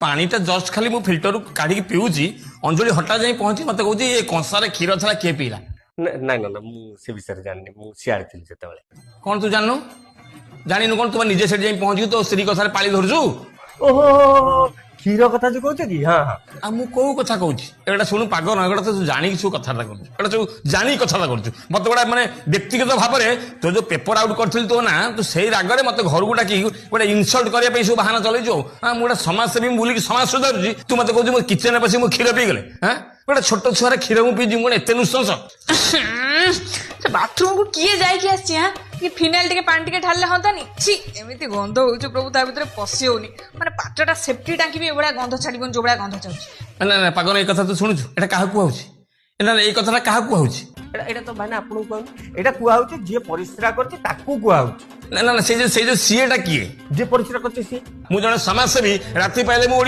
पानीटा just खाली मु filter काढ़ी पीऊची अंजलि हठात जाई पहुंची मते कहूची ए कंसारे क्षीर छला के पीला ନାଇଁ ନା ମୁଁ ସେ ବିଷୟରେ ଜାଣିନି ମୁଁ ସିଆଡେ ଥିଲି ସେତେବେଳେ कौन तू जाननु जानिनु कौन तुम निजे सेठ जाई पहुंची तो स्त्री कथारे पाली धरजु ଓହୋ କ୍ଷୀର କଥା ଯୋଉ କହୁଛ କି ହଁ ହଁ आ मु को कथा कहूची एटा सुनु पागल न एटा तू जानी छु कथाटा करजु एटा जो जानी कथाटा करजु मते बडा माने व्यक्तिगत भाबरे तो जो पेपर आउट करथिल तो ना तो सेही रागरे मते घर गुडा की बडा इनसल्ट करिया पे सु बहाना चलै जो हां मुडा समाज सेवी बोली की समाज सुधारजी तू मते कहूची मो किचन में पसी मो खीर पी गेले हां बडा छोट छुआरे खीर मु पी जिमु एते नुसंस बाथरूम को किए जाए कि आसी हां कि फिनाइल टिके पानी टिके ढालले हंतानी छी एमिति गंध होउछ प्रभु ता भीतर पसी होनी माने पात्रटा सेफ्टी टांकी भी एबडा गंध छाडीबन जोबडा गंध चाउछ ना ना पागल ए कथा तू सुनुछु एटा काहा कुआउची ना ए कथाटा काहा कुआउची ଏଇଟା ତ ଭାଇନା ଆପଣଙ୍କୁ କୁହାଉଛି ଏଇଟା କୁହାହଉଛି ଯିଏ ପରିଶ୍ରା କରୁଛି ତାକୁ କୁହାହଉଛି ନା ନା ସେ जो सीएटा किए ଯିଏ ପରିଶ୍ରା କରୁଛି ସିଏ मु जने समाजसेवी राति पाइले मु